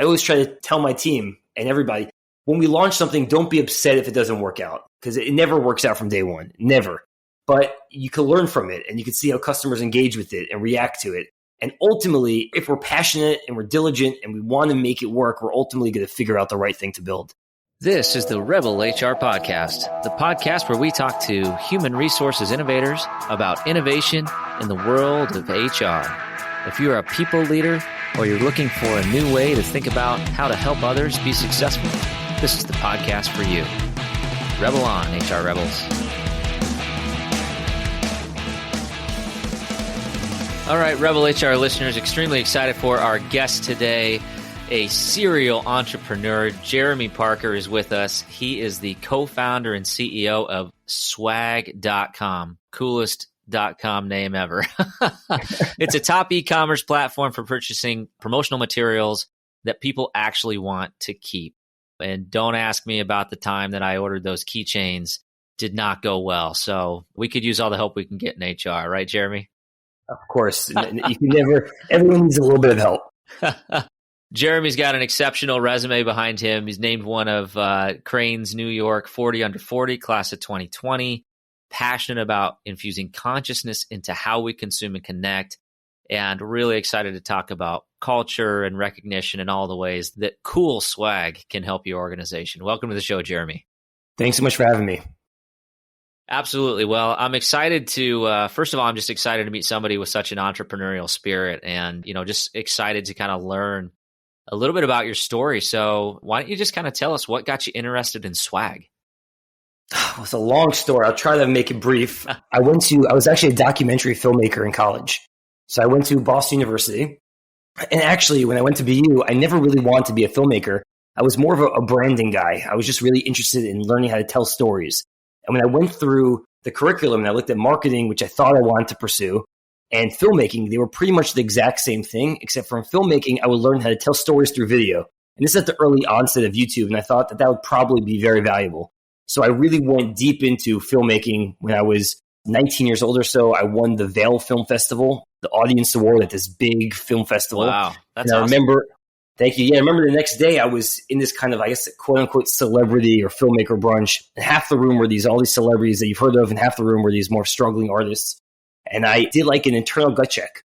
I always try to tell my team and everybody, when we launch something, don't be upset if it doesn't work out, because it never works out from day one, never. But you can learn from it, and you can see how customers engage with it and react to it. And ultimately, if we're passionate and we're diligent and we want to make it work, we're ultimately going to figure out the right thing to build. This is the Rebel HR Podcast, the podcast where we talk to human resources innovators about innovation in the world of HR. If you're a people leader or you're looking for a new way to think about how to help others be successful, this is the podcast for you. Rebel on, HR Rebels. All right, Rebel HR listeners, extremely excited for our guest today. A serial entrepreneur, Jeremy Parker, is with us. He is the co-founder and CEO of swag.com. Coolest .com name ever. It's a top e-commerce platform for purchasing promotional materials that people actually want to keep. And don't ask me about the time that I ordered those keychains. Did not go well. So we could use all the help we can get in HR, right, Jeremy? Of course. You can never, everyone needs a little bit of help. Jeremy's got an exceptional resume behind him. He's named one of Crane's New York 40 under 40 class of 2020. Passionate about infusing consciousness into how we consume and connect, and really excited to talk about culture and recognition and all the ways that cool swag can help your organization. Welcome to the show, Jeremy. Thanks so much for having me. Absolutely. Well, I'm excited to, first of all, I'm just excited to meet somebody with such an entrepreneurial spirit, and, just excited to kind of learn a little bit about your story. So why don't you just kind of tell us what got you interested in swag? It's a long story. I'll try to make it brief. I was actually a documentary filmmaker in college. So I went to Boston University. And actually, when I went to BU, I never really wanted to be a filmmaker. I was more of a branding guy. I was just really interested in learning how to tell stories. And when I went through the curriculum and I looked at marketing, which I thought I wanted to pursue, and filmmaking, they were pretty much the exact same thing, except for in filmmaking, I would learn how to tell stories through video. And this is at the early onset of YouTube, and I thought that would probably be very valuable. So I really went deep into filmmaking when I was 19 years old or so. I won the Vail Film Festival, the audience award at this big film festival. Wow, that's awesome. I remember, thank you. Yeah, I remember the next day I was in this kind of, I guess, quote unquote celebrity or filmmaker brunch. And half the room were all these celebrities that you've heard of, and half the room were these more struggling artists. And I did like an internal gut check.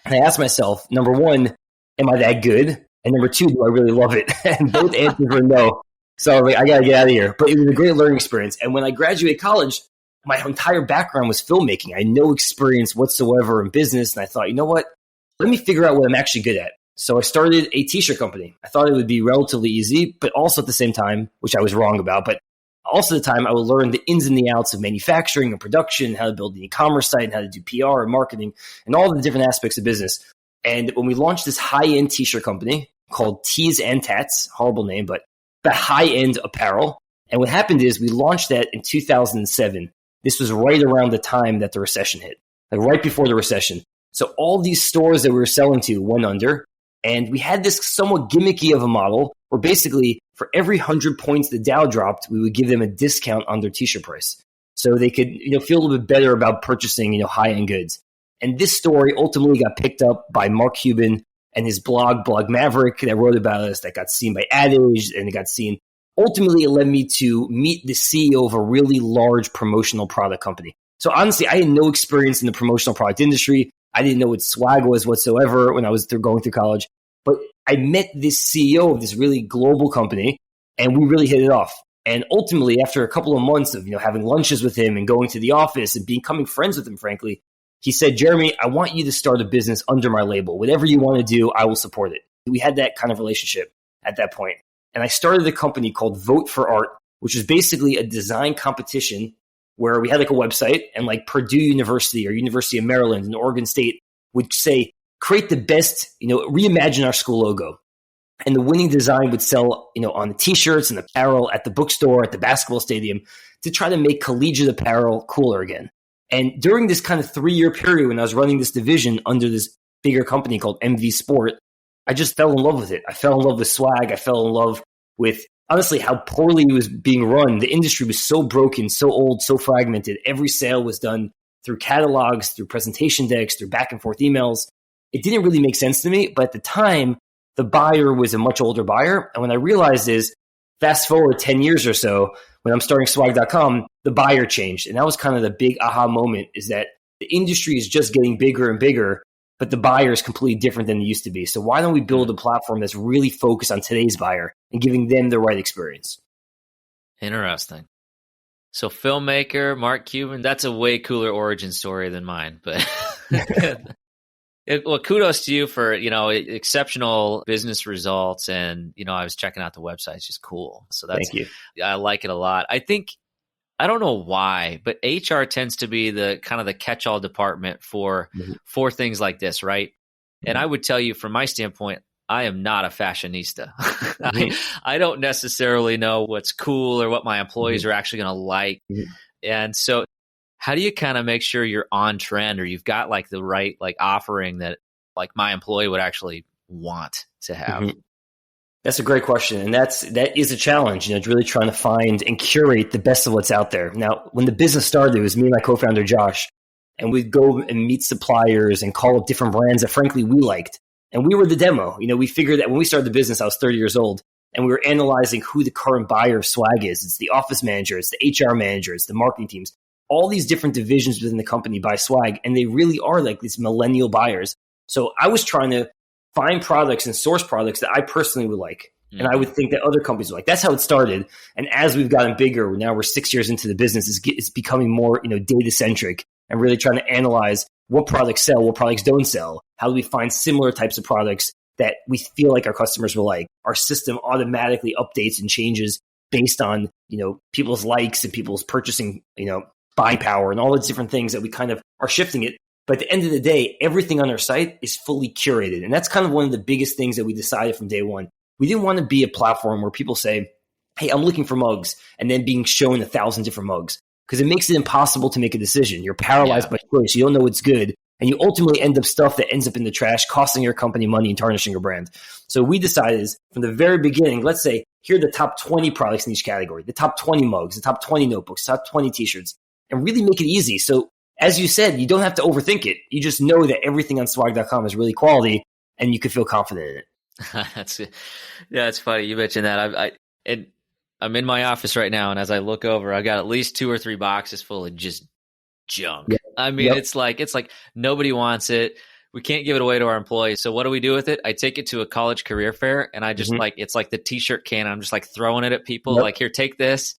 And I asked myself, number one, am I that good? And number two, do I really love it? And both answers were no. So I was like, I got to get out of here. But it was a great learning experience. And when I graduated college, my entire background was filmmaking. I had no experience whatsoever in business. And I thought, you know what? Let me figure out what I'm actually good at. So I started a t-shirt company. I thought it would be relatively easy, but also at the same time, which I was wrong about, but also at the time, I would learn the ins and the outs of manufacturing and production, how to build an e-commerce site, and how to do PR and marketing, and all the different aspects of business. And when we launched this high-end t-shirt company called Tees and Tats, horrible name, but the high-end apparel. And what happened is we launched that in 2007. This was right around the time that the recession hit, like right before the recession. So all these stores that we were selling to went under. And we had this somewhat gimmicky of a model where basically for every 100 points the Dow dropped, we would give them a discount on their t-shirt price. So they could feel a little bit better about purchasing high-end goods. And this story ultimately got picked up by Mark Cuban and his blog Maverick, that wrote about us, that got seen by Ad Age, and it got seen. Ultimately, it led me to meet the CEO of a really large promotional product company. So honestly, I had no experience in the promotional product industry. I didn't know what swag was whatsoever when I was going through college. But I met this CEO of this really global company, and we really hit it off. And ultimately, after a couple of months of having lunches with him and going to the office and becoming friends with him, frankly, he said, Jeremy, I want you to start a business under my label. Whatever you want to do, I will support it. We had that kind of relationship at that point. And I started a company called Vote for Art, which is basically a design competition where we had like a website, and like Purdue University or University of Maryland and Oregon State would say, create the best, reimagine our school logo. And the winning design would sell, on the t-shirts and apparel at the bookstore, at the basketball stadium, to try to make collegiate apparel cooler again. And during this kind of 3-year period when I was running this division under this bigger company called MV Sport, I just fell in love with it. I fell in love with swag. I fell in love with, honestly, how poorly it was being run. The industry was so broken, so old, so fragmented. Every sale was done through catalogs, through presentation decks, through back and forth emails. It didn't really make sense to me, but at the time, the buyer was a much older buyer. And when I realized is, fast forward 10 years or so, when I'm starting swag.com, the buyer changed. And that was kind of the big aha moment, is that the industry is just getting bigger and bigger, but the buyer is completely different than it used to be. So why don't we build a platform that's really focused on today's buyer and giving them the right experience? Interesting. So filmmaker, Mark Cuban, that's a way cooler origin story than mine. But well, kudos to you for, exceptional business results. And, I was checking out the website. It's just cool. So Thank you. I like it a lot. I don't know why, but HR tends to be the kind of the catch-all department for things like this, right? And I would tell you from my standpoint, I am not a fashionista. I don't necessarily know what's cool or what my employees are actually going to like. And so how do you kind of make sure you're on trend, or you've got like the right like offering that like my employee would actually want to have? That's a great question. And that is a challenge, it's really trying to find and curate the best of what's out there. Now, when the business started, it was me and my co-founder, Josh, and we'd go and meet suppliers and call up different brands that frankly we liked. And we were the demo. We figured that when we started the business, I was 30 years old, and we were analyzing who the current buyer of swag is. It's the office manager, it's the HR manager, it's the marketing teams, all these different divisions within the company buy swag. And they really are like these millennial buyers. So I was trying to find products and source products that I personally would like. And I would think that other companies would like. That's how it started. And as we've gotten bigger, now we're 6 years into the business, it's becoming more data centric and really trying to analyze what products sell, what products don't sell. How do we find similar types of products that we feel like our customers will like? Our system automatically updates and changes based on people's likes and people's purchasing buying power and all these different things that we kind of are shifting it. But at the end of the day, everything on our site is fully curated. And that's kind of one of the biggest things that we decided from day one. We didn't want to be a platform where people say, hey, I'm looking for mugs, and then being shown 1,000 different mugs, because it makes it impossible to make a decision. You're paralyzed by choice. You don't know what's good. And you ultimately end up stuff that ends up in the trash, costing your company money and tarnishing your brand. So we decided is from the very beginning, let's say, here are the top 20 products in each category, the top 20 mugs, the top 20 notebooks, top 20 t-shirts, and really make it easy. So as you said, you don't have to overthink it. You just know that everything on swag.com is really quality, and you can feel confident in it. It's funny you mentioned that. I'm in my office right now, and as I look over, I got at least 2 or 3 boxes full of just junk. Yep. I mean, it's like nobody wants it. We can't give it away to our employees. So what do we do with it? I take it to a college career fair, and I just it's like the t-shirt can. I'm just like throwing it at people, like, here, take this.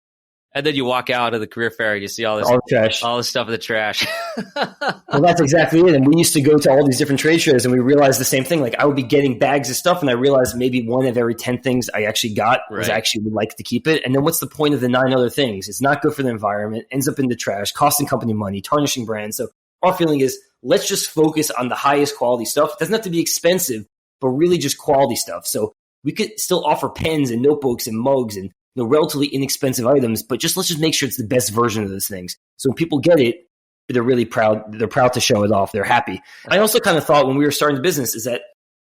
And then you walk out of the career fair and you see all this trash, all this stuff in the trash. Well, that's exactly it. And we used to go to all these different trade shows, and we realized the same thing. Like, I would be getting bags of stuff, and I realized maybe 1 of every 10 things I actually got was I actually would like to keep it. And then what's the point of the 9 other things? It's not good for the environment, ends up in the trash, costing company money, tarnishing brands. So our feeling is, let's just focus on the highest quality stuff. It doesn't have to be expensive, but really just quality stuff. So we could still offer pens and notebooks and mugs and relatively inexpensive items, but let's just make sure it's the best version of those things. So when people get it, they're really proud. They're proud to show it off. They're happy. I also kind of thought when we were starting the business is that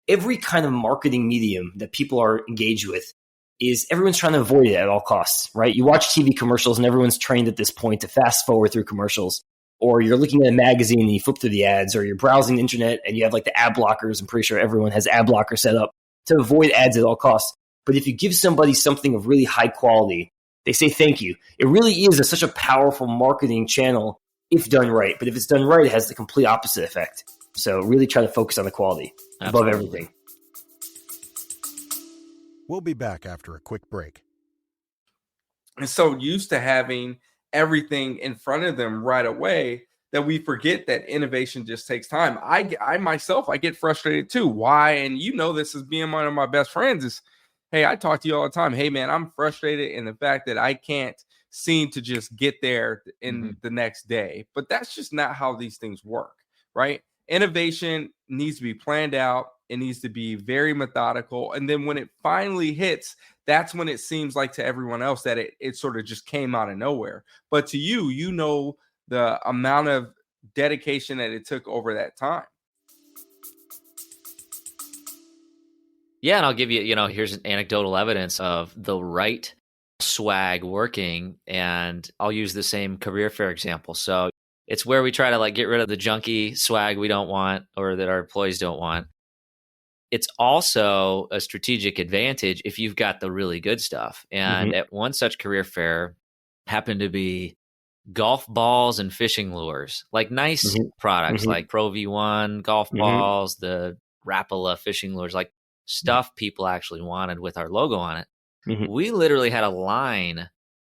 every kind of marketing medium that people are engaged with is everyone's trying to avoid it at all costs, right? You watch TV commercials and everyone's trained at this point to fast forward through commercials, or you're looking at a magazine and you flip through the ads, or you're browsing the internet and you have like the ad blockers. I'm pretty sure everyone has ad blockers set up to avoid ads at all costs. But if you give somebody something of really high quality, they say thank you. It really is such a powerful marketing channel if done right. But if it's done right, it has the complete opposite effect. So really try to focus on the quality above everything. We'll be back after a quick break. And so used to having everything in front of them right away that we forget that innovation just takes time. I myself, I get frustrated too. Why? And this as being one of my best friends is, hey, I talk to you all the time. Hey, man, I'm frustrated in the fact that I can't seem to just get there in the next day. But that's just not how these things work, right? Innovation needs to be planned out. It needs to be very methodical. And then when it finally hits, that's when it seems like to everyone else that it sort of just came out of nowhere. But to you, the amount of dedication that it took over that time. Yeah, and I'll give you, here's an anecdotal evidence of the right swag working, and I'll use the same career fair example. So it's where we try to get rid of the junky swag we don't want or that our employees don't want. it's also a strategic advantage if you've got the really good stuff. And at one such career fair happened to be golf balls and fishing lures, like nice products like Pro V1 golf balls, the Rapala fishing lures, like stuff people actually wanted with our logo on it. We literally had a line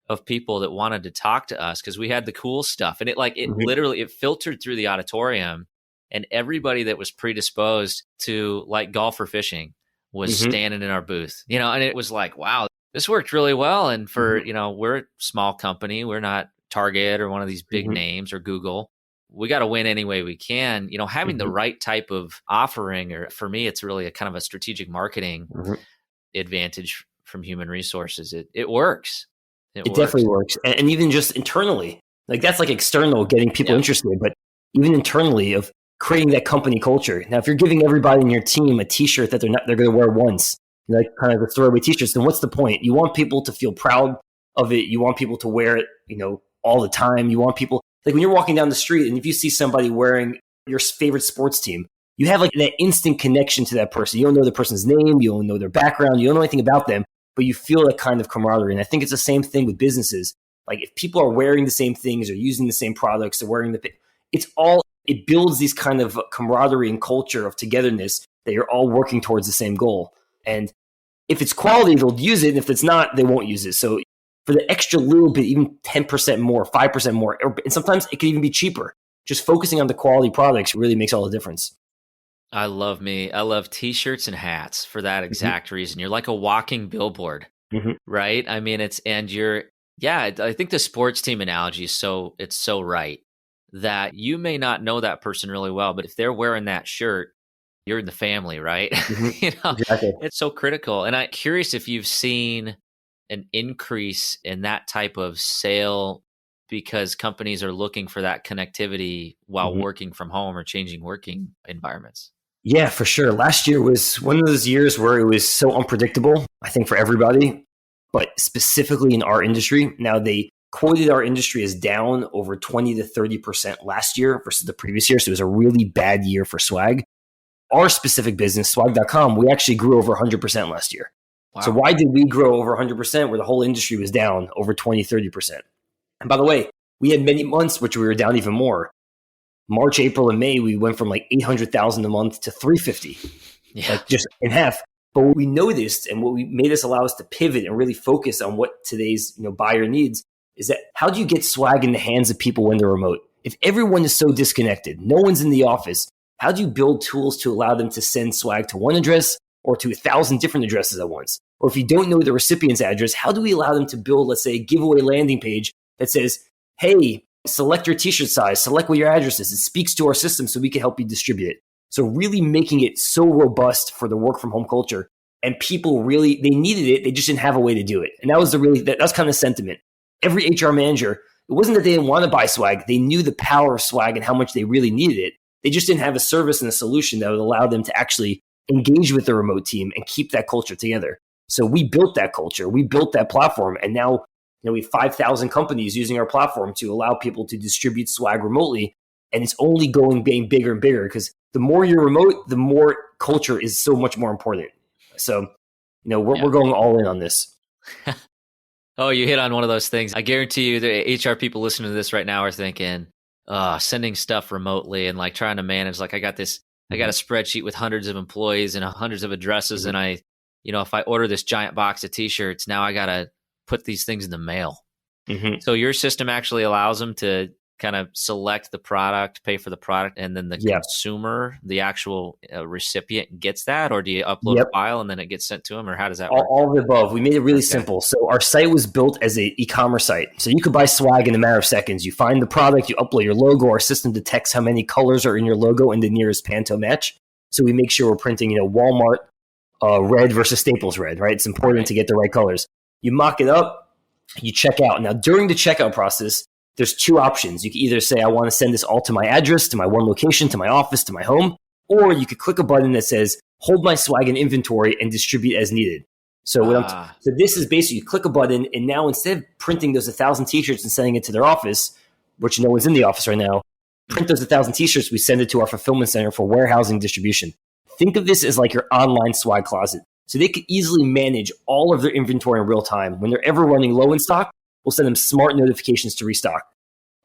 of people that wanted to talk to us because we had the cool stuff. And it literally, it filtered through the auditorium, and everybody that was predisposed to like golf or fishing was standing in our booth, and it was like, wow, this worked really well. And for, we're a small company. We're not Target or one of these big names or Google. We got to win any way we can. Having the right type of offering, or for me, it's really a kind of a strategic marketing advantage from human resources. It works. It definitely works. And even just internally, like that's like external, getting people interested, but even internally of creating that company culture. Now, if you're giving everybody in your team a t-shirt that they're going to wear once, like kind of the throwaway t-shirts, then what's the point? You want people to feel proud of it. You want people to wear it, all the time. You want people, like when you're walking down the street and if you see somebody wearing your favorite sports team, you have like that instant connection to that person. You don't know the person's name. You don't know their background. You don't know anything about them, but you feel that kind of camaraderie. And I think it's the same thing with businesses. Like if people are wearing the same things or using the same products or wearing it builds these kind of camaraderie and culture of togetherness that you're all working towards the same goal. And if it's quality, they'll use it. And if it's not, they won't use it. So for the extra little bit, even 10% more, 5% more, and sometimes it can even be cheaper. Just focusing on the quality products really makes all the difference. I love t-shirts and hats for that exact reason. You're like a walking billboard, right? I mean, I think the sports team analogy is it's so right that you may not know that person really well, but if they're wearing that shirt, you're in the family, right? Exactly. It's so critical. And I'm curious if you've seen an increase in that type of sale because companies are looking for that connectivity while working from home or changing working environments. Yeah, for sure. Last year was one of those years where it was so unpredictable, I think, for everybody, but specifically in our industry. Now, they quoted our industry as down over 20 to 30% last year versus the previous year. So it was a really bad year for swag. Our specific business, swag.com, we actually grew over 100% last year. Wow. So why did we grow over 100% where the whole industry was down over 20, 30%? And by the way, we had many months which we were down even more. March, April, and May, we went from like 800,000 a month to 350, like just in half. But what we noticed and what we made us allow us to pivot and really focus on what today's buyer needs is that how do you get swag in the hands of people when they're remote? If everyone is so disconnected, no one's in the office, how do you build tools to allow them to send swag to one address or to 1,000 different addresses at once? Or if you don't know the recipient's address, how do we allow them to build, let's say, a giveaway landing page that says, hey, select your t-shirt size, select what your address is. It speaks to our system so we can help you distribute it. So really making it so robust for the work from home culture. And people really, they needed it. They just didn't have a way to do it. And that was that's kind of the sentiment. Every HR manager, it wasn't that they didn't want to buy swag. They knew the power of swag and how much they really needed it. They just didn't have a service and a solution that would allow them to actually engage with the remote team and keep that culture together. So we built that culture. We built that platform. And now we have 5,000 companies using our platform to allow people to distribute swag remotely. And it's only being bigger and bigger because the more you're remote, the more culture is so much more important. So, we're going all in on this. Oh, you hit on one of those things. I guarantee you the HR people listening to this right now are thinking, sending stuff remotely and like trying to manage, like I got a spreadsheet with hundreds of employees and hundreds of addresses. And if I order this giant box of t-shirts, now I got to put these things in the mail. So your system actually allows them to kind of select the product, pay for the product, and then the consumer, the actual recipient gets that? Or do you upload a file and then it gets sent to them? Or how does that work? All of the above. We made it really simple. So our site was built as an e-commerce site. So you could buy swag in a matter of seconds. You find the product, you upload your logo. Our system detects how many colors are in your logo and the nearest Pantone match. So we make sure we're printing, Walmart red versus Staples red, right? It's important to get the right colors. You mock it up, you check out. Now, during the checkout process, there's two options. You can either say, I want to send this all to my address, to my one location, to my office, to my home, or you could click a button that says, hold my swag in inventory and distribute as needed. So so this is basically, you click a button, and now instead of printing those 1,000 t-shirts and sending it to their office, which no one's in the office right now, print those 1,000 t-shirts, we send it to our fulfillment center for warehousing distribution. think of this as like your online swag closet. So they could easily manage all of their inventory in real time. When they're ever running low in stock, we'll send them smart notifications to restock.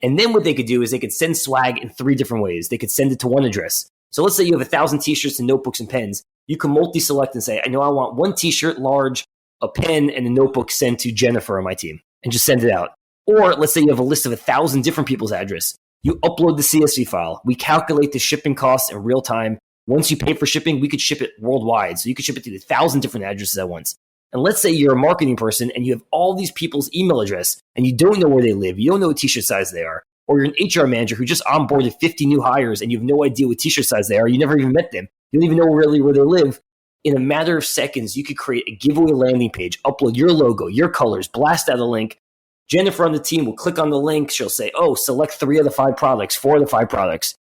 And then what they could do is they could send swag in 3 different ways. They could send it to one address. So let's say you have 1,000 t-shirts and notebooks and pens. You can multi-select and say, I know I want 1 t-shirt, large, a pen, and a notebook sent to Jennifer on my team, and just send it out. Or let's say you have a list of 1,000 different people's address. You upload the CSV file. We calculate the shipping costs in real time. Once you pay for shipping, we could ship it worldwide. So you could ship it to 1,000 different addresses at once. And let's say you're a marketing person and you have all these people's email address and you don't know where they live. You don't know what t-shirt size they are. Or you're an HR manager who just onboarded 50 new hires and you have no idea what t-shirt size they are. You never even met them. You don't even know really where they live. In a matter of seconds, you could create a giveaway landing page, upload your logo, your colors, blast out a link. Jennifer on the team will click on the link. She'll say, oh, select 3 of the 5 products, 4 of the 5 products.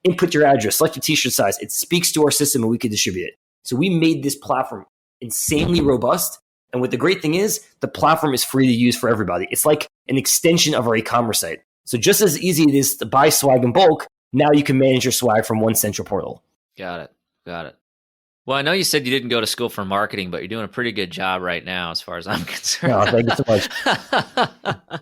Input your address, select your t-shirt size. It speaks to our system and we can distribute it. So we made this platform insanely robust. And what the great thing is, the platform is free to use for everybody. It's like an extension of our e-commerce site. So just as easy it is to buy swag in bulk, now you can manage your swag from one central portal. Got it. Well, I know you said you didn't go to school for marketing, but you're doing a pretty good job right now as far as I'm concerned. No, thank you so much.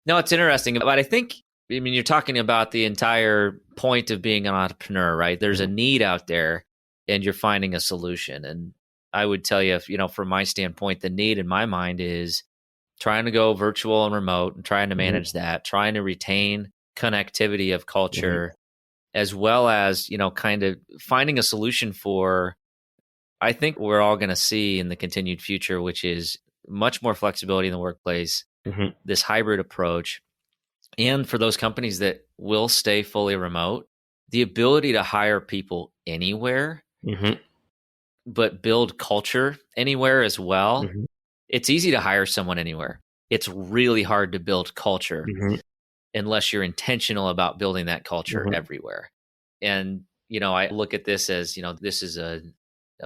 No, it's interesting. But I mean, you're talking about the entire point of being an entrepreneur, right? There's a need out there and you're finding a solution. And I would tell you, from my standpoint, the need in my mind is trying to go virtual and remote and trying to manage that, trying to retain connectivity of culture, as well as, kind of finding a solution for, I think we're all going to see in the continued future, which is much more flexibility in the workplace, this hybrid approach. And for those companies that will stay fully remote, the ability to hire people anywhere, but build culture anywhere as well. It's easy to hire someone anywhere. It's really hard to build culture unless you're intentional about building that culture everywhere. And, I look at this as, this is a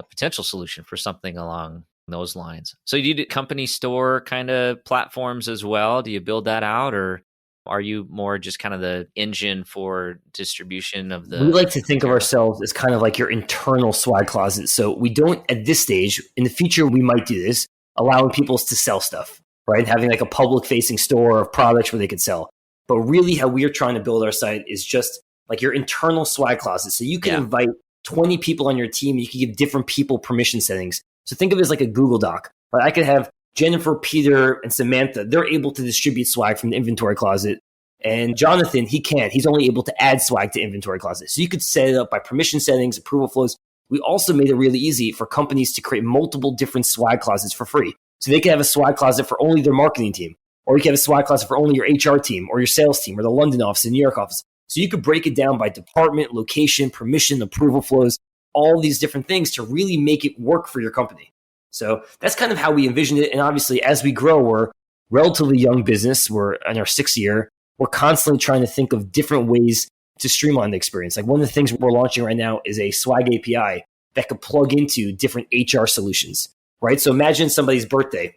potential solution for something along those lines. So you do company store kind of platforms as well? Do you build that out, or are you more just kind of the engine for distribution of the... We like to think of ourselves as kind of like your internal swag closet. So we don't, at this stage, in the future, we might do this, allowing people to sell stuff, right? Having like a public facing store of products where they could sell. But really how we are trying to build our site is just like your internal swag closet. So you can invite 20 people on your team. You can give different people permission settings. So think of it as like a Google Doc. Right? I could have Jennifer, Peter, and Samantha. They're able to distribute swag from the inventory closet. And Jonathan, he can't. He's only able to add swag to inventory closet. So you could set it up by permission settings, approval flows. We also made it really easy for companies to create multiple different swag closets for free. So they could have a swag closet for only their marketing team, or you can have a swag closet for only your HR team or your sales team or the London office and New York office. So you could break it down by department, location, permission, approval flows, all these different things to really make it work for your company. So that's kind of how we envisioned it. And obviously, as we grow, we're relatively young business. We're in our 6th year. We're constantly trying to think of different ways to streamline the experience. Like one of the things we're launching right now is a swag API that could plug into different HR solutions, right? So imagine somebody's birthday.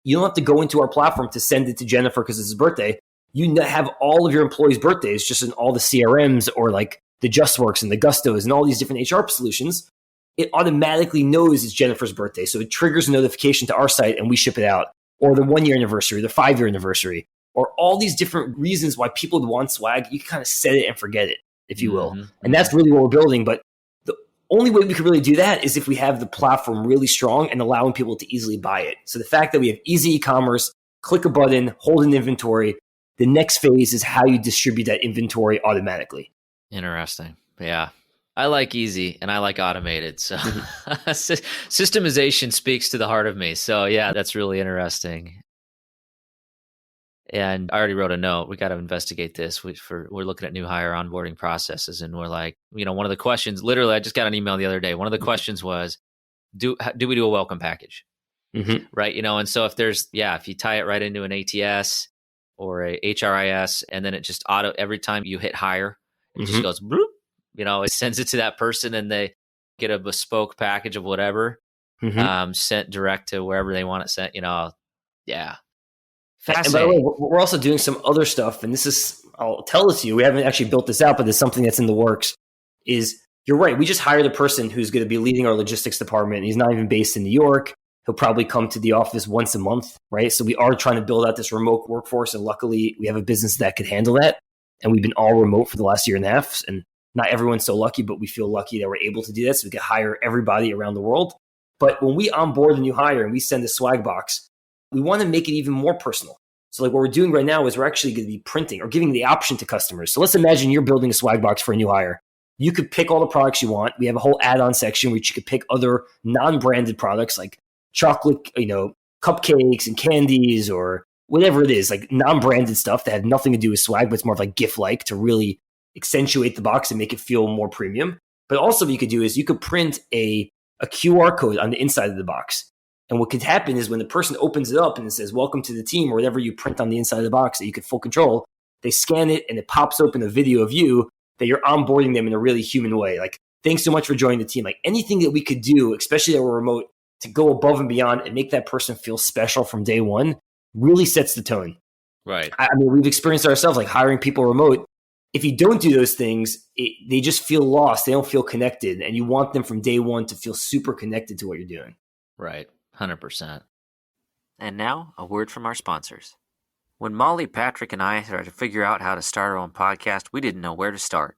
You don't have to go into our platform to send it to Jennifer because it's his birthday. You have all of your employees' birthdays just in all the CRMs or like the JustWorks and the Gustos and all these different HR solutions. It automatically knows it's Jennifer's birthday. So it triggers a notification to our site and we ship it out. Or the 1-year anniversary, the 5-year anniversary, or all these different reasons why people would want swag. You can kind of set it and forget it, if you will. And that's really what we're building. But the only way we could really do that is if we have the platform really strong and allowing people to easily buy it. So the fact that we have easy e-commerce, click a button, hold an inventory, the next phase is how you distribute that inventory automatically. Interesting. Yeah. I like easy and I like automated. So systemization speaks to the heart of me. So yeah, that's really interesting. And I already wrote a note. We got to investigate this. We're looking at new hire onboarding processes. And we're like, one of the questions, literally, I just got an email the other day. One of the questions was, do we do a welcome package? Right. And so if you tie it right into an ATS or a HRIS, and then it just every time you hit hire, it just goes, bloop, it sends it to that person and they get a bespoke package of whatever, sent direct to wherever they want it sent, yeah. And by the way, we're also doing some other stuff, and this is, I'll tell it to you, we haven't actually built this out, but there's something that's in the works, is You're right. We just hired a person who's going to be leading our logistics department. He's not even based in New York. He'll probably come to the office once a month, right? So we are trying to build out this remote workforce. And luckily, we have a business that could handle that. And we've been all remote for the last year and a half. And not everyone's so lucky, but we feel lucky that we're able to do that. So we can hire everybody around the world. But when we onboard a new hire and we send a swag box, we want to make it even more personal. So like what we're doing right now is we're actually going to be printing or giving the option to customers. So let's imagine you're building a swag box for a new hire. You could pick all the products you want. We have a whole add-on section which you could pick other non-branded products like chocolate, cupcakes and candies or whatever it is, like non-branded stuff that had nothing to do with swag, but it's more of like gift-like to really accentuate the box and make it feel more premium. But also what you could do is you could print a QR code on the inside of the box. And what could happen is when the person opens it up and it says, welcome to the team, or whatever you print on the inside of the box that you could full control, they scan it and it pops open a video of you that you're onboarding them in a really human way. Like, thanks so much for joining the team. Like anything that we could do, especially that we're remote, to go above and beyond and make that person feel special from day one really sets the tone. Right. I mean, we've experienced ourselves like hiring people remote. If you don't do those things, they just feel lost. They don't feel connected. And you want them from day one to feel super connected to what you're doing. Right. 100%. And now, a word from our sponsors. When Molly, Patrick, and I started to figure out how to start our own podcast, we didn't know where to start.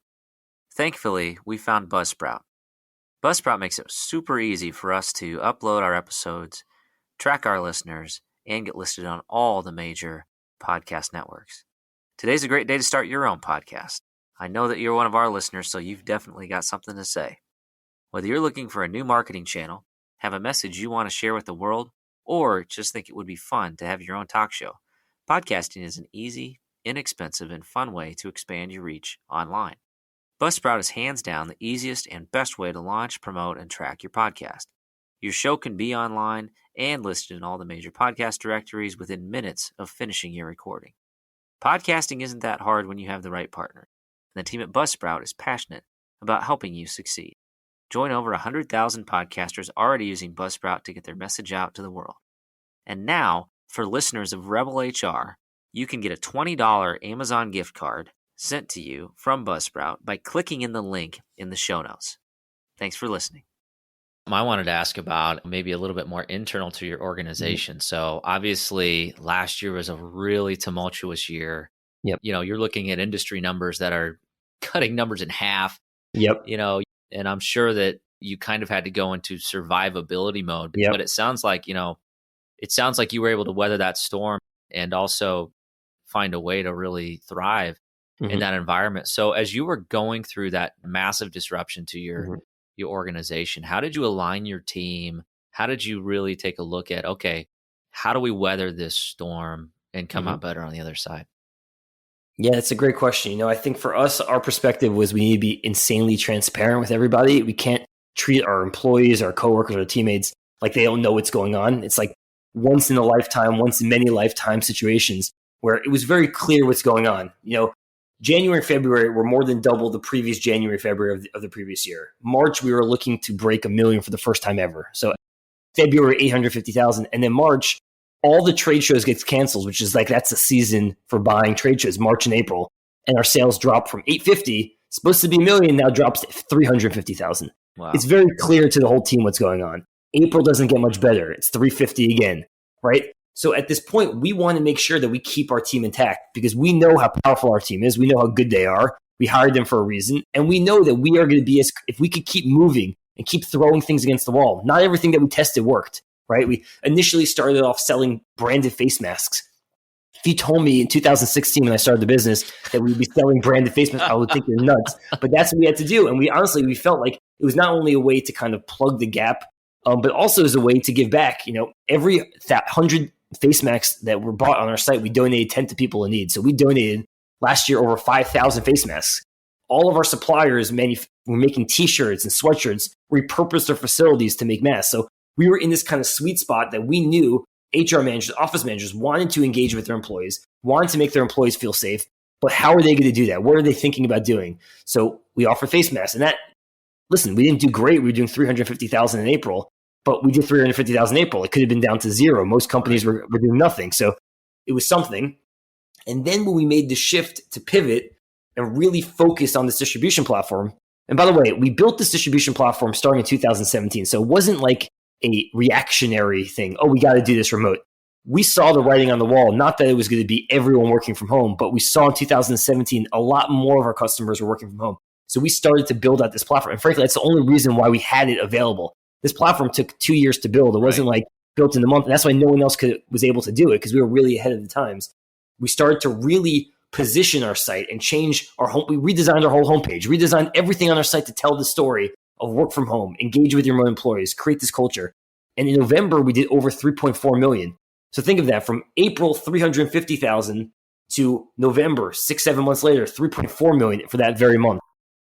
Thankfully, we found Buzzsprout. Buzzsprout makes it super easy for us to upload our episodes, track our listeners, and get listed on all the major podcast networks. Today's a great day to start your own podcast. I know that you're one of our listeners, so you've definitely got something to say. Whether you're looking for a new marketing channel, have a message you want to share with the world, or just think it would be fun to have your own talk show, podcasting is an easy, inexpensive, and fun way to expand your reach online. Buzzsprout is hands down the easiest and best way to launch, promote, and track your podcast. Your show can be online and listed in all the major podcast directories within minutes of finishing your recording. Podcasting isn't that hard when you have the right partner, and the team at Buzzsprout is passionate about helping you succeed. Join over 100,000 podcasters already using Buzzsprout to get their message out to the world. And now, for listeners of Rebel HR, you can get a $20 Amazon gift card sent to you from Buzzsprout by clicking in the link in the show notes. Thanks for listening. I wanted to ask about maybe a little bit more internal to your organization. So obviously last year was a really tumultuous year. Yep. You're looking at industry numbers that are cutting numbers in half. Yep. And I'm sure that you kind of had to go into survivability mode. Yep. But it sounds like, you were able to weather that storm and also find a way to really thrive in that environment. So as you were going through that massive disruption to your organization, how did you align your team? How did you really take a look at, okay, how do we weather this storm and come out better on the other side? Yeah, that's a great question. I think for us, our perspective was we need to be insanely transparent with everybody. We can't treat our employees, our coworkers, our teammates like they don't know what's going on. It's like once in a lifetime, once in many lifetime situations where it was very clear what's going on. January and February were more than double the previous January, February of the previous year. March, we were looking to break 1 million for the first time ever. So February, 850,000. And then March, all the trade shows gets canceled, which is like that's the season for buying trade shows, March and April. And our sales drop from 850, supposed to be 1 million, now drops to 350,000. Wow. It's very clear to the whole team what's going on. April doesn't get much better. It's 350 again, right? So at this point, we want to make sure that we keep our team intact because we know how powerful our team is. We know how good they are. We hired them for a reason. And we know that we are going to be, if we could keep moving and keep throwing things against the wall, not everything that we tested worked, right? We initially started off selling branded face masks. If you told me in 2016 when I started the business that we'd be selling branded face masks, I would think you're nuts. But that's what we had to do. And we felt like it was not only a way to kind of plug the gap, but also as a way to give back. Every 100 face masks that were bought on our site, we donated 10 to people in need. So we donated last year over 5,000 face masks. All of our suppliers were making t-shirts and sweatshirts, repurposed their facilities to make masks. So we were in this kind of sweet spot that we knew HR managers, office managers wanted to engage with their employees, wanted to make their employees feel safe. But how are they going to do that? What are they thinking about doing? So we offer face masks. And we didn't do great. We were doing 350,000 in April. But we did 350,000 in April. It could have been down to zero. Most companies were doing nothing. So it was something. And then when we made the shift to pivot and really focus on this distribution platform, And by the way, we built this distribution platform starting in 2017. So it wasn't like a reactionary thing. Oh, we got to do this remote. We saw the writing on the wall, not that it was going to be everyone working from home, but we saw in 2017, a lot more of our customers were working from home. So we started to build out this platform. And frankly, that's the only reason why we had it available. This platform took 2 years to build. It wasn't like built in a month. And that's why no one else was able to do it, because we were really ahead of the times. We started to really position our site and change our home. We redesigned our whole homepage, redesigned everything on our site to tell the story of work from home, engage with your employees, create this culture. And in November, we did over 3.4 million. So think of that, from April, 350,000 to November, 6-7 months later, 3.4 million for that very month.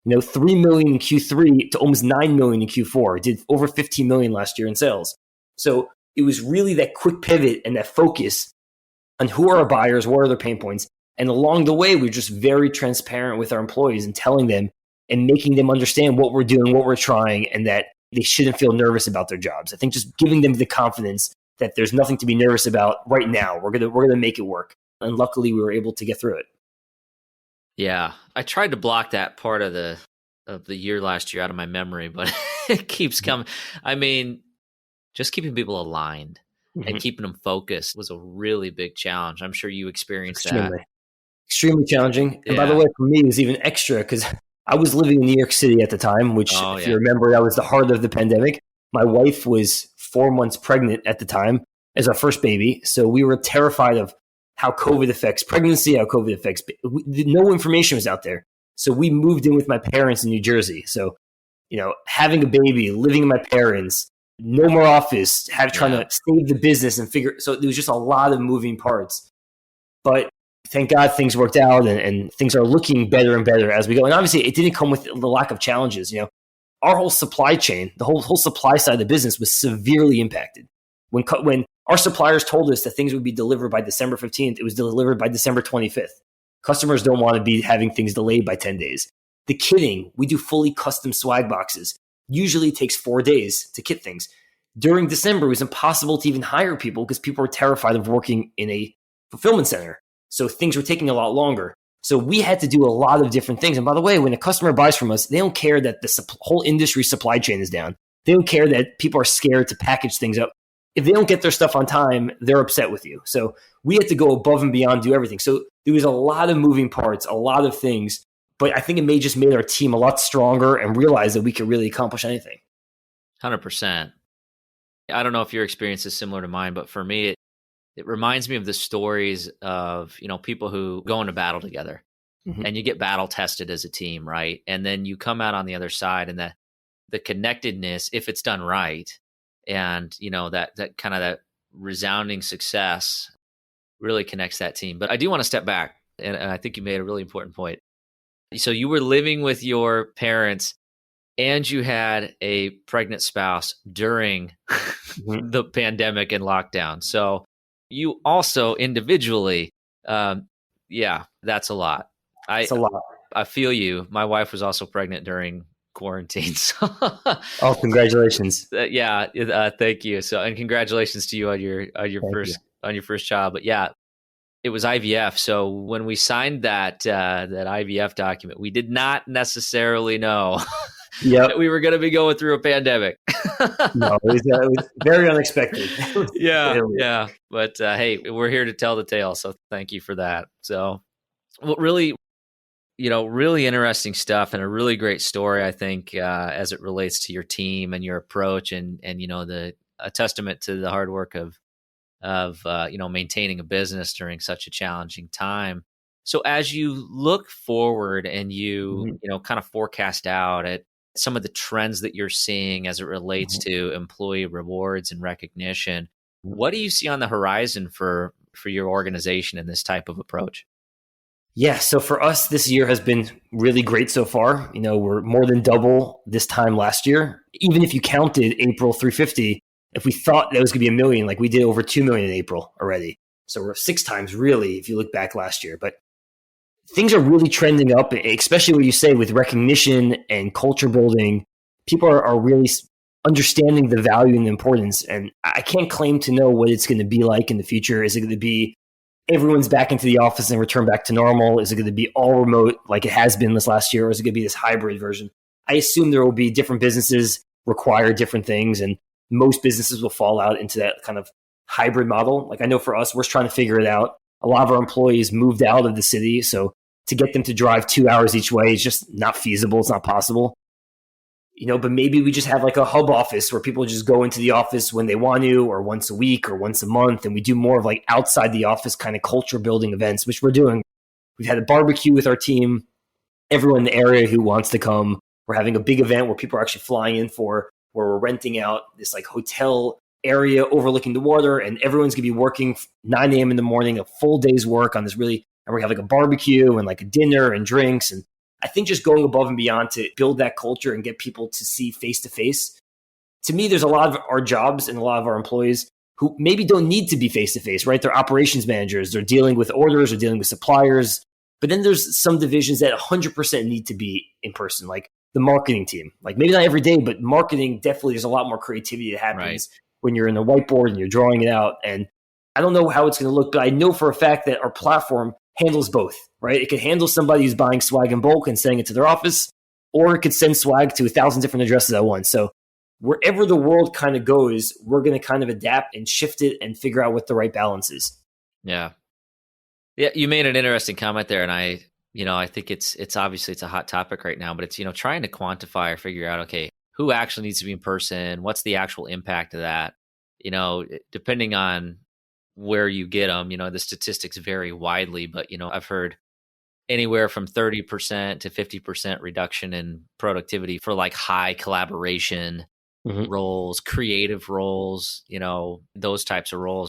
3 million in Q3 to almost 9 million in Q4. It did over 15 million last year in sales. So it was really that quick pivot and that focus on who are our buyers, what are their pain points. And along the way, we're just very transparent with our employees and telling them and making them understand what we're doing, what we're trying, and that they shouldn't feel nervous about their jobs. I think just giving them the confidence that there's nothing to be nervous about right now. We're gonna make it work. And luckily, we were able to get through it. Yeah, I tried to block that part of the year last year out of my memory, but it keeps coming. I mean, just keeping people aligned and keeping them focused was a really big challenge. I'm sure you experienced that. Extremely challenging. And by the way, for me, it was even extra because I was living in New York City at the time, which, if you remember, that was the heart of the pandemic. My wife was 4 months pregnant at the time as our first baby. So we were terrified of how COVID affects pregnancy, how COVID affects. No information was out there. So we moved in with my parents in New Jersey. So, having a baby, living with my parents, no more office, trying to save the business and figure. So there was just a lot of moving parts. But thank God things worked out and things are looking better and better as we go. And obviously it didn't come with the lack of challenges. Our whole supply chain, the whole supply side of the business was severely impacted. When our suppliers told us that things would be delivered by December 15th, it was delivered by December 25th. Customers don't want to be having things delayed by 10 days. The kitting, we do fully custom swag boxes. Usually it takes 4 days to kit things. During December, it was impossible to even hire people because people were terrified of working in a fulfillment center. So things were taking a lot longer. So we had to do a lot of different things. And by the way, when a customer buys from us, they don't care that the whole industry supply chain is down. They don't care that people are scared to package things up. If they don't get their stuff on time, they're upset with you. So we had to go above and beyond, do everything. So there was a lot of moving parts, a lot of things. But I think it just made our team a lot stronger and realize that we could really accomplish anything. 100%. I don't know if your experience is similar to mine, but for me, it reminds me of the stories of, people who go into battle together and you get battle tested as a team, right? And then you come out on the other side and the connectedness, if it's done right, and, that kind of that resounding success really connects that team. But I do want to step back, and I think you made a really important point. So you were living with your parents and you had a pregnant spouse during the pandemic and lockdown. So you also individually, that's a lot. It's a lot. I feel you. My wife was also pregnant during quarantine. So oh, congratulations. Thank you. So, and congratulations to you on your first child. But yeah, it was IVF. So when we signed that IVF document, we did not necessarily know that we were going to be going through a pandemic. No, it was very unexpected. Yeah. But hey, we're here to tell the tale. So thank you for that. So really interesting stuff and a really great story, I think, as it relates to your team and your approach and a testament to the hard work of maintaining a business during such a challenging time. So as you look forward and you kind of forecast out at some of the trends that you're seeing as it relates to employee rewards and recognition, what do you see on the horizon for your organization in this type of approach? Yeah, so for us, this year has been really great so far. We're more than double this time last year. Even if you counted April 350, if we thought that was going to be 1 million, like we did over 2 million in April already. So we're 6 times really, if you look back last year. But things are really trending up, especially what you say with recognition and culture building. People are really understanding the value and the importance. And I can't claim to know what it's going to be like in the future. Is it going to be everyone's back into the office and return back to normal? Is it going to be all remote like it has been this last year? Or is it going to be this hybrid version? I assume there will be different businesses require different things, and most businesses will fall out into that kind of hybrid model. Like I know for us, we're trying to figure it out. A lot of our employees moved out of the city, so to get them to drive 2 hours each way is just not feasible. It's not possible. But maybe we just have like a hub office where people just go into the office when they want to, or once a week or once a month. And we do more of like outside the office kind of culture building events, which we're doing. We've had a barbecue with our team, everyone in the area who wants to come. We're having a big event where people are actually flying in for, where we're renting out this like hotel area overlooking the water, and everyone's going to be working 9 a.m. in the morning, a full day's work on this really, and we have like a barbecue and like a dinner and drinks. And I think just going above and beyond to build that culture and get people to see face to face. To me, there's a lot of our jobs and a lot of our employees who maybe don't need to be face to face, right? They're operations managers, they're dealing with orders, they're dealing with suppliers. But then there's some divisions that 100% need to be in person, like the marketing team. Like maybe not every day, but marketing, definitely there's a lot more creativity that happens when you're in a whiteboard and you're drawing it out. And I don't know how it's going to look, but I know for a fact that our platform handles both, right? It could handle somebody who's buying swag in bulk and sending it to their office, or it could send swag to 1,000 different addresses at once. So wherever the world kind of goes, we're going to kind of adapt and shift it and figure out what the right balance is. Yeah. Yeah. You made an interesting comment there. And I think it's obviously it's a hot topic right now, but it's, trying to quantify or figure out, okay, who actually needs to be in person? What's the actual impact of that? Depending on where you get them, the statistics vary widely, but, I've heard anywhere from 30% to 50% reduction in productivity for like high collaboration roles, creative roles, those types of roles.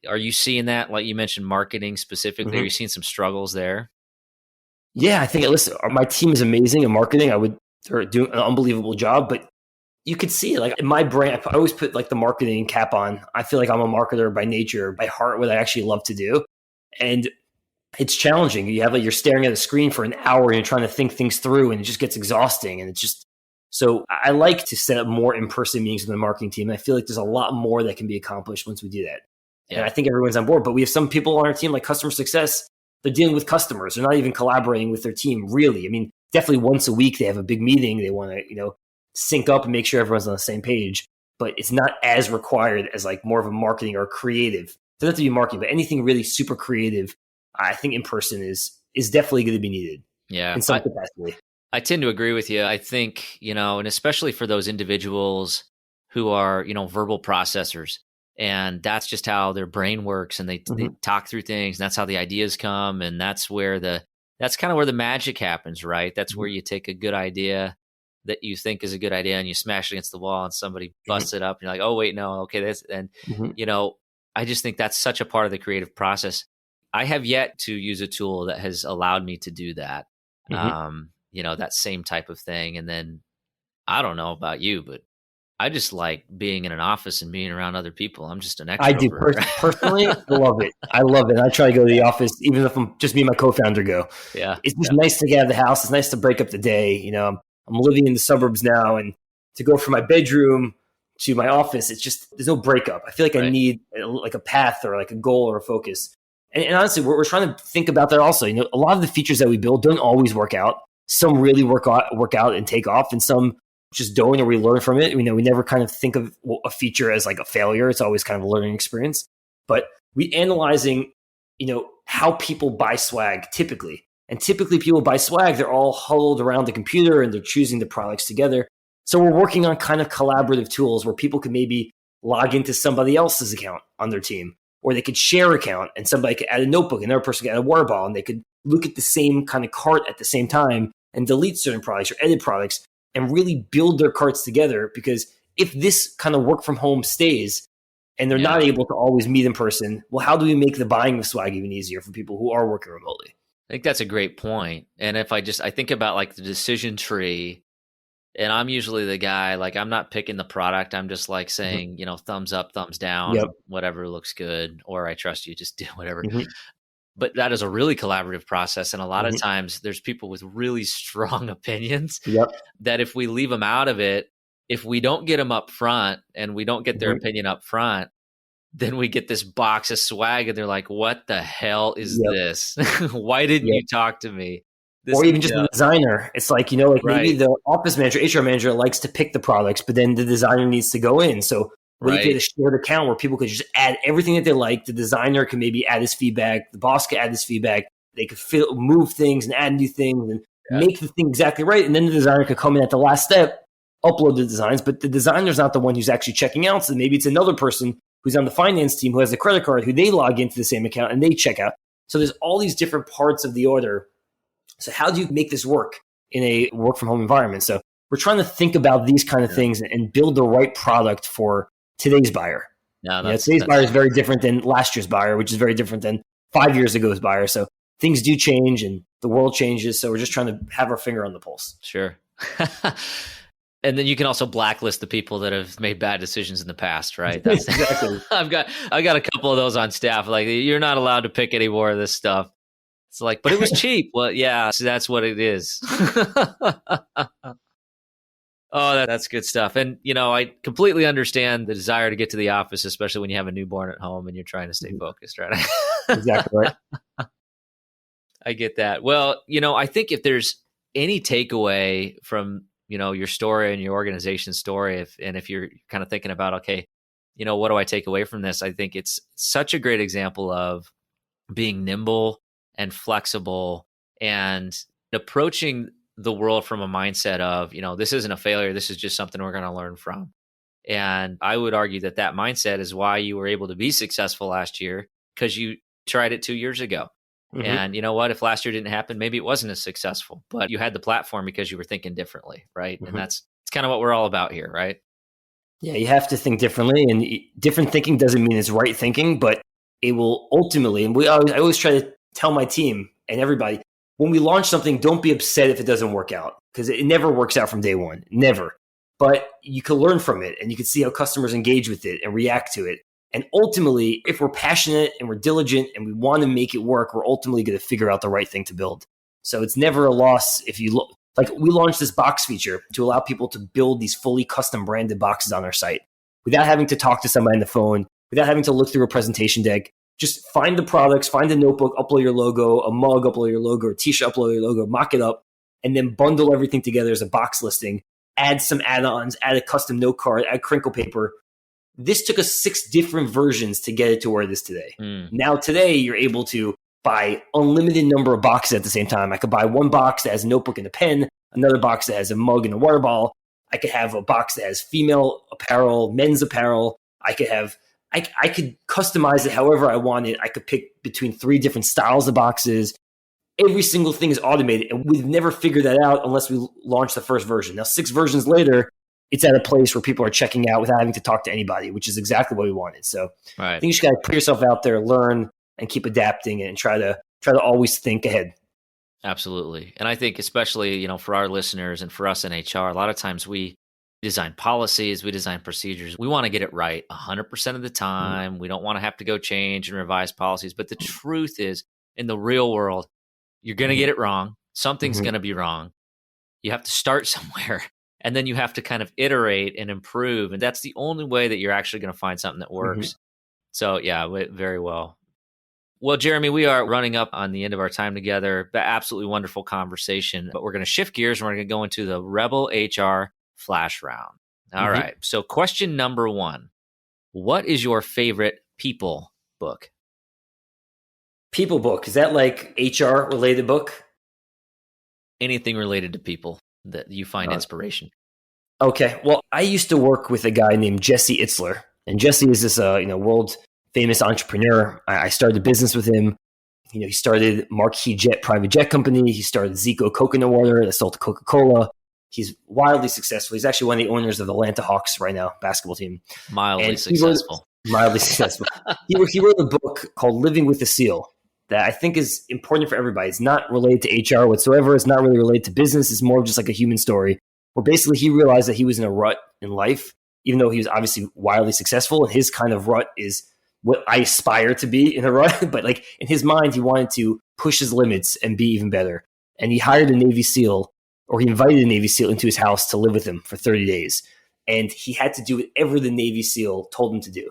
Are you seeing that? Like you mentioned marketing specifically, are you seeing some struggles there? Yeah, I think, listen, my team is amazing in marketing. They're doing an unbelievable job, but you could see like in my brain, I always put like the marketing cap on. I feel like I'm a marketer by nature, by heart, what I actually love to do. And it's challenging. You're staring at a screen for an hour and you're trying to think things through, and it just gets exhausting. And it's just, so I like to set up more in-person meetings with the marketing team. And I feel like there's a lot more that can be accomplished once we do that. Yeah. And I think everyone's on board, but we have some people on our team like customer success. They're dealing with customers. They're not even collaborating with their team, really. I mean, definitely once a week, they have a big meeting. They want to, sync up and make sure everyone's on the same page, but it's not as required as like more of a marketing or creative. It doesn't have to be marketing, but anything really super creative, I think in person is definitely going to be needed. Yeah. In some capacity. I tend to agree with you. I think, and especially for those individuals who are, verbal processors, and that's just how their brain works, and they talk through things, and that's how the ideas come. And that's kind of where the magic happens, right? That's where you take a good idea that you think is a good idea and you smash it against the wall and somebody busts it up and you're like, oh wait, no, okay, this, and I just think that's such a part of the creative process. I have yet to use a tool that has allowed me to do that. That same type of thing. And then I don't know about you, but I just like being in an office and being around other people. I'm just an extrovert. I do personally love it. I love it. I try to go to the office, even if I'm just me and my co-founder go. Yeah. It's just nice to get out of the house. It's nice to break up the day. I'm living in the suburbs now, and to go from my bedroom to my office, it's just, there's no breakup. I feel like I need like a path or like a goal or a focus. And honestly, we're trying to think about that also. A lot of the features that we build don't always work out. Some really work out and take off, and some just don't, or we learn from it. We never kind of think of a feature as like a failure. It's always kind of a learning experience. But we analyzing, how people buy swag typically. And typically people buy swag, they're all huddled around the computer and they're choosing the products together. So we're working on kind of collaborative tools where people can maybe log into somebody else's account on their team, or they could share account and somebody could add a notebook, another person could add a water bottle, and they could look at the same kind of cart at the same time and delete certain products or edit products and really build their carts together. Because if this kind of work from home stays and they're not able to always meet in person, well, how do we make the buying of swag even easier for people who are working remotely? I think that's a great point. And if I think about like the decision tree, and I'm usually the guy, like I'm not picking the product. I'm just like saying, thumbs up, thumbs down, whatever looks good, or I trust you, just do whatever. But that is a really collaborative process. And a lot of times there's people with really strong opinions that if we leave them out of it, if we don't get them up front and we don't get their opinion up front, then we get this box of swag and they're like, what the hell is this? Why didn't you talk to me? Or even just the designer. It's like, like maybe Right. the office manager, HR manager likes to pick the products, but then the designer needs to go in. So what if you had a shared account where people could just add everything that they like? The designer can maybe add his feedback. The boss could add his feedback. They could move things and add new things and make the thing exactly right. And then the designer could come in at the last step, upload the designs, but the designer's not the one who's actually checking out. So maybe it's another person who's on the finance team who has a credit card, who they log into the same account and they check out. So there's all these different parts of the order. So how do you make this work in a work from home environment? So we're trying to think about these kind of things and build the right product for today's buyer. Today's buyer is very different than last year's buyer, which is very different than 5 years ago's buyer. So things do change and the world changes. So we're just trying to have our finger on the pulse. Sure. And then you can also blacklist the people that have made bad decisions in the past, right? That's exactly. I got a couple of those on staff. Like, you're not allowed to pick any more of this stuff. It's like, but it was cheap. Well, yeah, so that's what it is. Oh, that's good stuff. And, I completely understand the desire to get to the office, especially when you have a newborn at home and you're trying to stay focused, right? Exactly right. I get that. Well, I think if there's any takeaway from, your story and your organization's story, if you're kind of thinking about, okay, what do I take away from this? I think it's such a great example of being nimble and flexible and approaching the world from a mindset of, this isn't a failure. This is just something we're going to learn from. And I would argue that mindset is why you were able to be successful last year, because you tried it 2 years ago. Mm-hmm. And you know what? If last year didn't happen, maybe it wasn't as successful, but you had the platform because you were thinking differently, right? Mm-hmm. And it's kind of what we're all about here, right? Yeah, you have to think differently, and different thinking doesn't mean it's right thinking, but it will ultimately, and I always try to tell my team and everybody, when we launch something, don't be upset if it doesn't work out, because it never works out from day one, never. But you can learn from it, and you can see how customers engage with it and react to it. And ultimately, if we're passionate and we're diligent and we want to make it work, we're ultimately going to figure out the right thing to build. So it's never a loss if you look. Like, we launched this box feature to allow people to build these fully custom branded boxes on our site without having to talk to somebody on the phone, without having to look through a presentation deck. Just find the products, find a notebook, upload your logo, a mug, upload your logo, a t-shirt, upload your logo, mock it up, and then bundle everything together as a box listing. Add some add-ons, add a custom note card, add crinkle paper. This took us 6 different versions to get it to where it is today. Now today, you're able to buy unlimited number of boxes at the same time. I could buy one box that has a notebook and a pen, another box that has a mug and a water bottle. I could have a box that has female apparel, men's apparel. I could customize it however I wanted. I could pick between 3 different styles of boxes. Every single thing is automated, and we've never figured that out unless we launch the first version. Now, 6 versions later, it's at a place where people are checking out without having to talk to anybody, which is exactly what we wanted. So I think you just got to put yourself out there, learn, and keep adapting, and try to always think ahead. Absolutely. And I think especially, for our listeners and for us in HR, a lot of times we design policies, we design procedures. We want to get it right 100% of the time. We don't want to have to go change and revise policies. But the truth is, in the real world, you're going to get it wrong. Something's going to be wrong. You have to start somewhere. And then you have to kind of iterate and improve. And that's the only way that you're actually going to find something that works. So yeah, very well. Well, Jeremy, we are running up on the end of our time together. Absolutely wonderful conversation. But we're going to shift gears and we're going to go into the Rebel HR Flash Round. All right. So question number 1. What is your favorite people book? People book. Is that like HR related book? Anything related to people that you find inspiration. Okay. Well, I used to work with a guy named Jesse Itzler, and Jesse is this world famous entrepreneur. I started a business with him. He started Marquis Jet private jet company. He started Zico coconut water that sold to Coca-Cola. He's wildly successful. He's actually one of the owners of the Atlanta Hawks right now, basketball team. Mildly successful. He wrote a book called Living with a SEAL that I think is important for everybody. It's not related to HR whatsoever. It's not really related to business. It's more of just like a human story where basically he realized that he was in a rut in life, even though he was obviously wildly successful. And his kind of rut is what I aspire to be in a rut. But like in his mind, he wanted to push his limits and be even better. And he hired a Navy SEAL, or he invited a Navy SEAL into his house to live with him for 30 days. And he had to do whatever the Navy SEAL told him to do.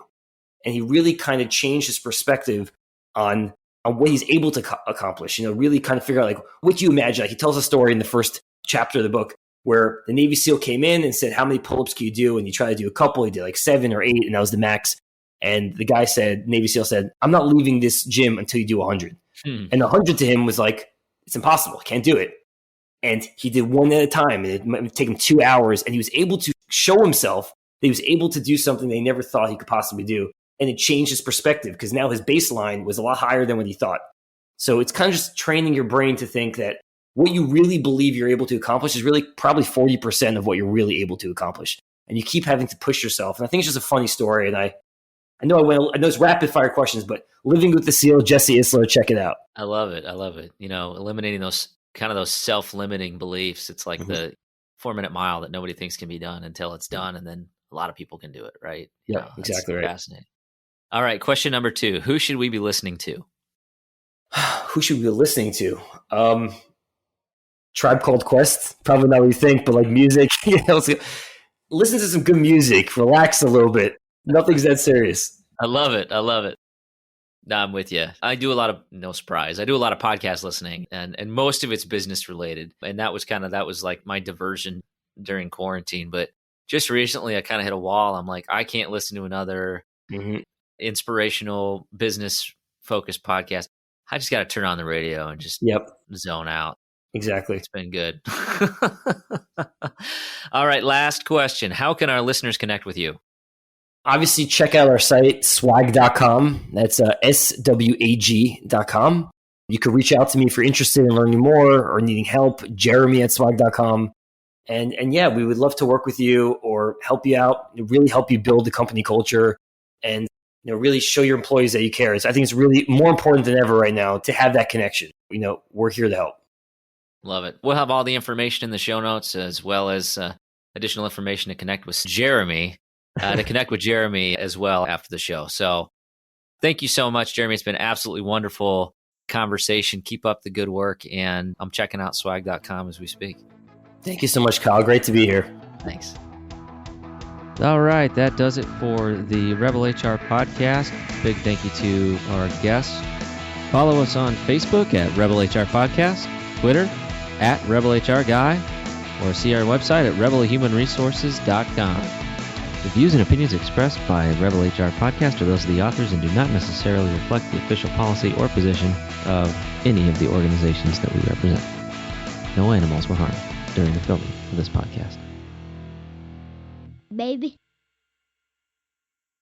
And he really kind of changed his perspective on on what he's able to accomplish, really kind of figure out like what you imagine. Like he tells a story in the first chapter of the book where the Navy SEAL came in and said, how many pull-ups can you do? And he tried to do a couple. He did like 7 or 8, and that was the max. And the guy said, Navy SEAL said, I'm not leaving this gym until you do 100. And the 100 to him was like, it's impossible. I can't do it. And he did one at a time. And it might take him 2 hours. And he was able to show himself that he was able to do something they never thought he could possibly do. And it changed his perspective because now his baseline was a lot higher than what he thought. So it's kind of just training your brain to think that what you really believe you're able to accomplish is really probably 40% of what you're really able to accomplish. And you keep having to push yourself. And I think it's just a funny story. And I know it's rapid fire questions, but Living with the SEAL, Jesse Isler, check it out. I love it. Eliminating those self-limiting beliefs. It's like the 4-minute mile that nobody thinks can be done until it's done. And then a lot of people can do it, right? Yeah, exactly right. Fascinating. All right. Question number 2. Who should we be listening to? Who should we be listening to? Tribe Called Quest. Probably not what you think, but like music. Listen to some good music. Relax a little bit. Nothing's that serious. I love it. No, I'm with you. I do a lot of, no surprise, I do a lot of podcast listening, and most of it's business related. And that was like my diversion during quarantine. But just recently, I kind of hit a wall. I'm like, I can't listen to another inspirational business focused podcast. I just got to turn on the radio and just zone out. Exactly. It's been good. All right. Last question. How can our listeners connect with you? Obviously, check out our site, swag.com. That's swag.com. You can reach out to me if you're interested in learning more or needing help, jeremy@swag.com. And yeah, we would love to work with you or help you out, really help you build the company culture and really show your employees that you care. I think it's really more important than ever right now to have that connection. We're here to help. Love it. We'll have all the information in the show notes as well as additional information to connect with Jeremy. As well after the show. So thank you so much, Jeremy. It's been absolutely wonderful conversation. Keep up the good work. And I'm checking out swag.com as we speak. Thank you so much, Kyle. Great to be here. Thanks. All right. That does it for the Rebel HR podcast. Big thank you to our guests. Follow us on Facebook at Rebel HR Podcast, Twitter at Rebel HR Guy, or see our website at rebelhumanresources.com. The views and opinions expressed by Rebel HR Podcast are those of the authors and do not necessarily reflect the official policy or position of any of the organizations that we represent. No animals were harmed during the filming of this podcast. Baby.